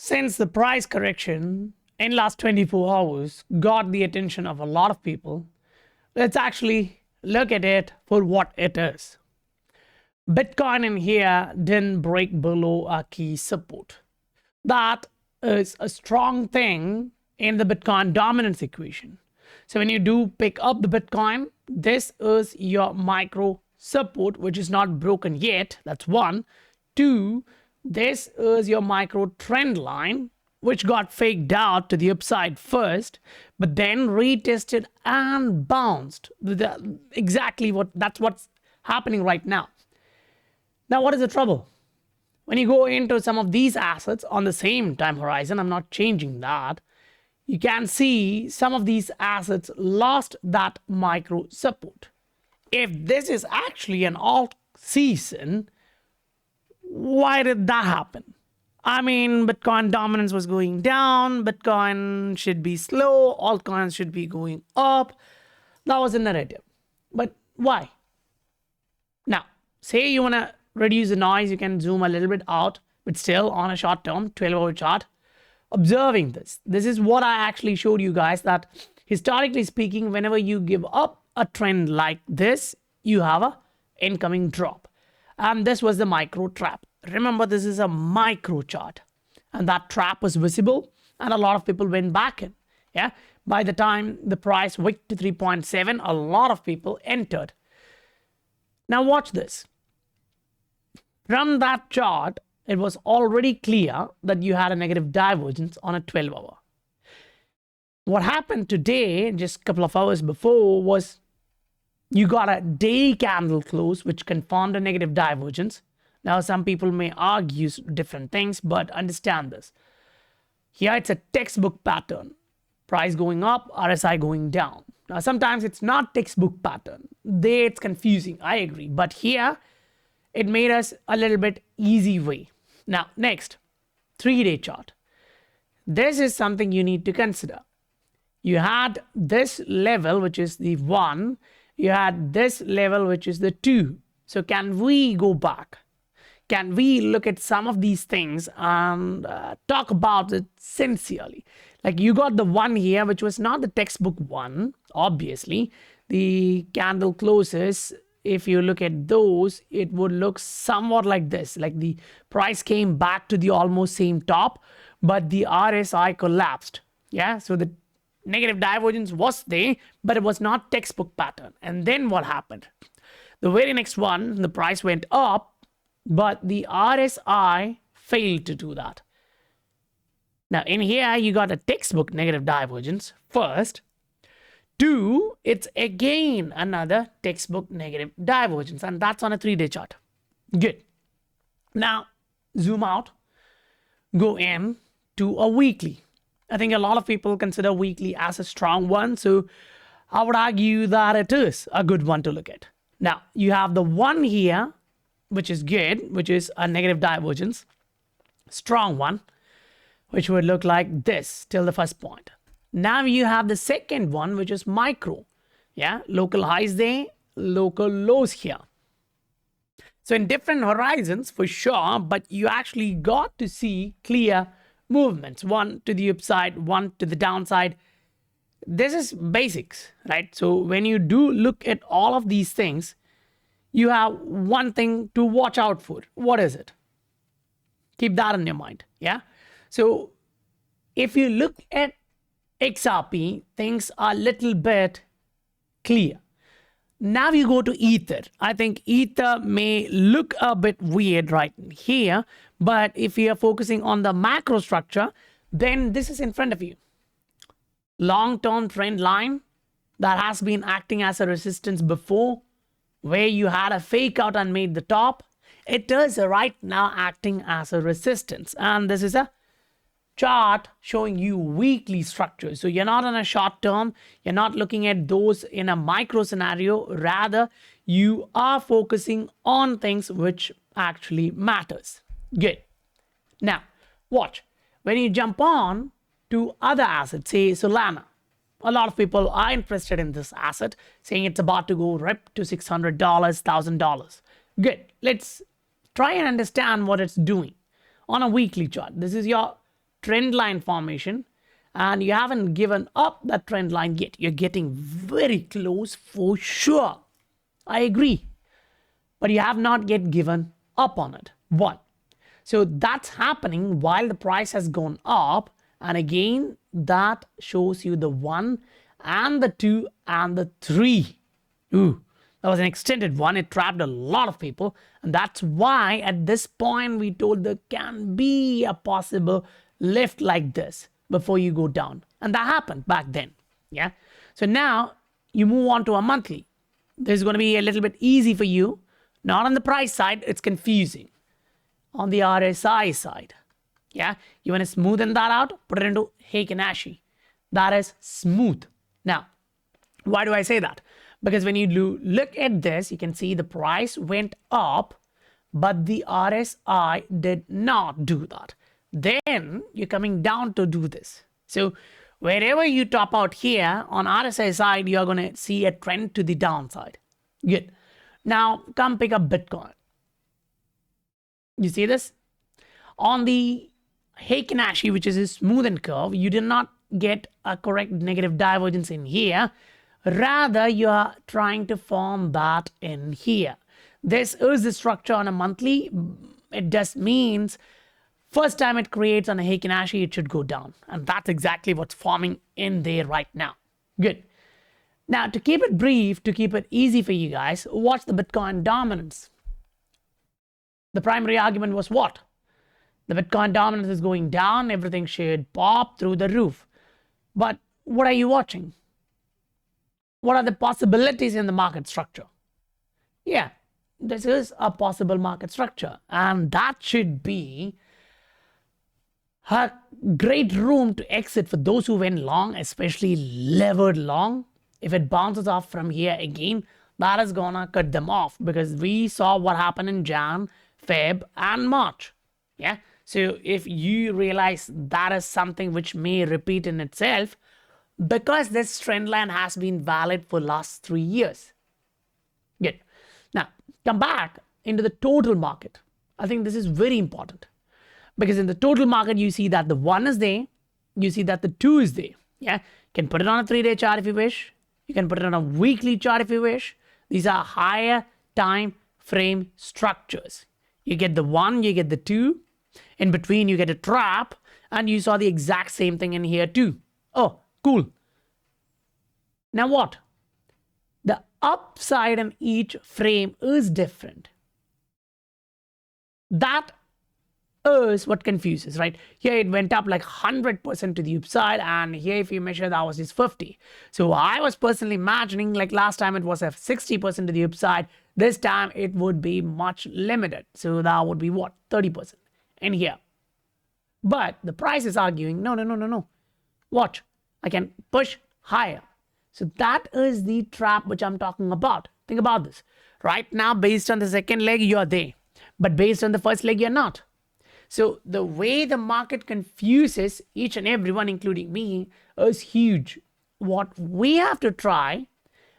Since the price correction in last 24 hours got the attention of a lot of people, let's actually look at it for what it is. Bitcoin in here didn't break below a key support. That is a strong thing in the Bitcoin dominance equation. So when you do pick up the Bitcoin, this is your micro support, which is not broken yet. That's one. Two, this is your micro trend line, which got faked out to the upside first, but then retested and bounced. That's what's happening right now. Now, what is the trouble? When you go into some of these assets on the same time horizon, I'm not changing that, you can see some of these assets lost that micro support. If this is actually an alt season, why did that happen? I mean, Bitcoin dominance was going down, Bitcoin should be slow, altcoins should be going up. That was the narrative. But why? Now, say you want to reduce the noise, you can zoom a little bit out, but still on a short term, 12-hour chart, observing this. This is what I actually showed you guys, that historically speaking, whenever you give up a trend like this, you have a incoming drop. And this was the micro trap. Remember, this is a micro chart, and that trap was visible, and a lot of people went back in. Yeah, by the time the price wicked to 3.7, a lot of people entered. Now watch this. From that chart, it was already clear that you had a negative divergence on a 12-hour. What happened today, just a couple of hours before, was you got a day candle close, which confirmed a negative divergence. Now, some people may argue different things, but understand this. Here, it's a textbook pattern. Price going up, RSI going down. Now, sometimes it's not textbook pattern. There, it's confusing. I agree. But here, it made us a little bit easy way. Now, next, 3-day chart. This is something you need to consider. You had this level, which is the 1. You had this level, which is the 2. So can we go back? Can we look at some of these things and talk about it sincerely? Like, you got the 1 here, which was not the textbook 1, obviously. The candle closes, if you look at those, it would look somewhat like this. Like the price came back to the almost same top, but the RSI collapsed. Yeah, so the negative divergence was there, but it was not textbook pattern. And then what happened? The very next one, the price went up, but the RSI failed to do that. Now, in here, you got a textbook negative divergence first. 2, it's again another textbook negative divergence, and that's on a 3-day chart. Good. Now, zoom out, go in to a weekly. I think a lot of people consider weekly as a strong one, so I would argue that it is a good one to look at. Now, you have the 1 here, which is good, which is a negative divergence, strong one, which would look like this till the first point. Now you have the second one, which is micro. Yeah, local highs there, local lows here. So in different horizons for sure, but you actually got to see clear movements, one to the upside, one to the downside. This is basics, right? So when you do look at all of these things, you have one thing to watch out for. What is it? Keep that in your mind. Yeah. So if you look at XRP, things are a little bit clear. Now you go to Ether. I think Ether may look a bit weird right here, but if you are focusing on the macro structure, then this is in front of you. Long-term trend line that has been acting as a resistance before, where you had a fake out and made the top. It is right now acting as a resistance, and this is a chart showing you weekly structures. So you're not on a short term, you're not looking at those in a micro scenario, rather you are focusing on things which actually matters. Good. Now watch, when you jump on to other assets, say Solana, a lot of people are interested in this asset, saying it's about to go rip to $600, $1,000. Good. Let's try and understand what it's doing on a weekly chart. This is your trend line formation, and you haven't given up that trend line yet. You're getting very close for sure. I agree. But you have not yet given up on it. One. So that's happening while the price has gone up. And again, that shows you the 1 and the 2 and the 3. Ooh, that was an extended one. It trapped a lot of people. And that's why at this point we told there can be a possible lift like this before you go down. And that happened back then. Yeah. So now you move on to a monthly. This is going to be a little bit easy for you. Not on the price side, it's confusing. On the RSI side. Yeah. You want to smoothen that out, put it into Heikin Ashi. That is smooth. Now, why do I say that? Because when you look at this, you can see the price went up, but the RSI did not do that. Then you're coming down to do this. So wherever you top out here on RSI side, you're going to see a trend to the downside. Good. Now come pick up Bitcoin. You see this? On the Heikin Ashi, which is a smoothened curve, you did not get a correct negative divergence in here. Rather, you are trying to form that in here. This is the structure on a monthly. It just means first time it creates on a Heikin Ashi, it should go down. And that's exactly what's forming in there right now. Good. Now, to keep it brief, to keep it easy for you guys, watch the Bitcoin dominance. The primary argument was what? The Bitcoin dominance is going down. Everything should pop through the roof. But what are you watching? What are the possibilities in the market structure? Yeah, this is a possible market structure. And that should be a great room to exit for those who went long, especially levered long. If it bounces off from here again, that is going to cut them off because we saw what happened in Jan, Feb, and March. Yeah. So if you realize that is something which may repeat in itself, because this trend line has been valid for last 3 years. Good. Now, come back into the total market. I think this is very important. Because in the total market, you see that the 1 is there. You see that the 2 is there. Yeah. You can put it on a 3-day chart if you wish. You can put it on a weekly chart if you wish. These are higher time frame structures. You get the 1, you get the 2. In between, you get a trap. And you saw the exact same thing in here too. Oh, cool. Now what? The upside in each frame is different. That is what confuses, right? Here it went up like 100% to the upside, and here if you measure that was just 50. So I was personally imagining like last time it was a 60% to the upside. This time it would be much limited. So that would be what? 30% in here. But the price is arguing, no. Watch, I can push higher. So that is the trap which I'm talking about. Think about this. Right now, based on the second leg, you're there. But based on the first leg, you're not. So the way the market confuses each and everyone, including me, is huge. What we have to try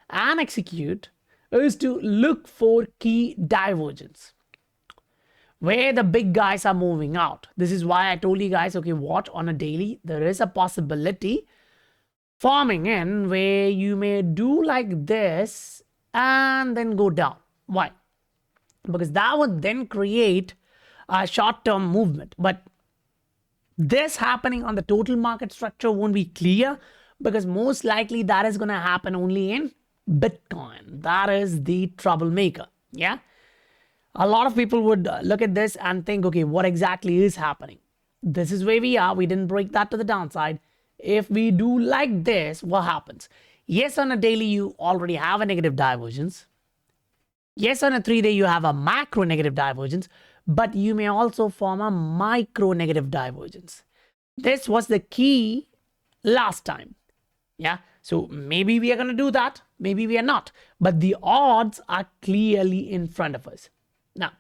and execute is to look for key divergence. Where the big guys are moving out. This is why I told you guys, okay, watch on a daily. There is a possibility forming in where you may do like this and then go down. Why? Because that would then create a short-term movement. But this happening on the total market structure won't be clear because most likely that is going to happen only in Bitcoin. That is the troublemaker. Yeah. A lot of people would look at this and think, okay, what exactly is happening? This is where we are. We didn't break that to the downside. If we do like this, what happens? Yes, on a daily, you already have a negative divergence. Yes, on a 3-day, you have a macro negative divergence, but you may also form a micro negative divergence. This was the key last time. Yeah. So maybe we are going to do that. Maybe we are not. But the odds are clearly in front of us. Now,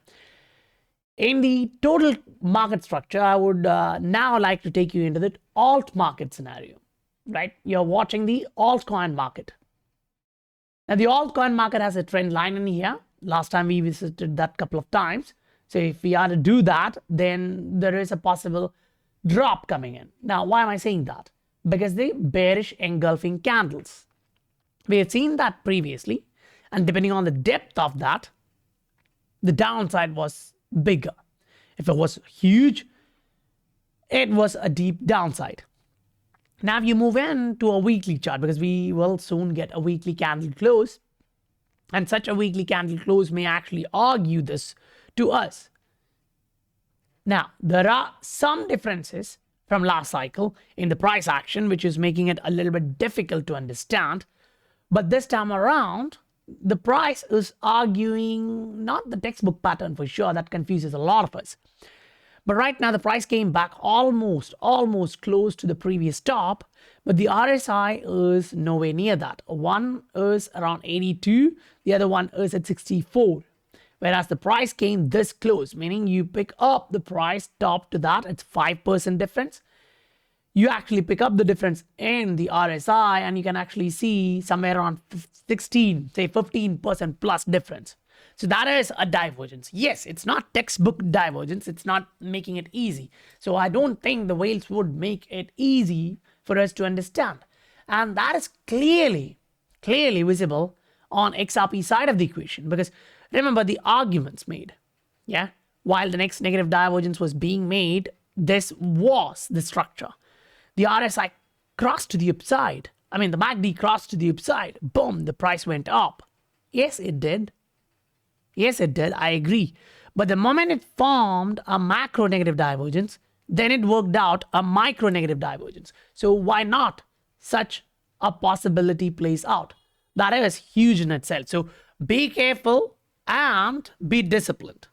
in the total market structure, I would now like to take you into the alt market scenario, right? You're watching the altcoin market. Now, the altcoin market has a trend line in here. Last time we visited that couple of times. So if we are to do that, then there is a possible drop coming in. Now, why am I saying that? Because the bearish engulfing candles. We have seen that previously, and depending on the depth of that, the downside was bigger. If it was huge, it was a deep downside. Now, if you move into a weekly chart, because we will soon get a weekly candle close, and such a weekly candle close may actually argue this to us. Now, there are some differences from last cycle in the price action, which is making it a little bit difficult to understand. But this time around, the price is arguing not the textbook pattern for sure. That confuses a lot of us. But right now, the price came back almost close to the previous top. But the RSI is nowhere near that. One is around 82. The other one is at 64. Whereas the price came this close, meaning you pick up the price top to that, it's 5% difference. You actually pick up the difference in the RSI and you can actually see somewhere around 16, say 15% plus difference. So that is a divergence. Yes, it's not textbook divergence. It's not making it easy. So I don't think the whales would make it easy for us to understand. And that is clearly visible on XRP side of the equation, because remember the arguments made. Yeah. While the next negative divergence was being made, this was the structure. The RSI crossed to the upside. I mean, the MACD crossed to the upside. Boom, the price went up. Yes, it did. Yes, it did. I agree. But the moment it formed a macro negative divergence, then it worked out a micro negative divergence. So why not such a possibility plays out? That is huge in itself. So be careful and be disciplined.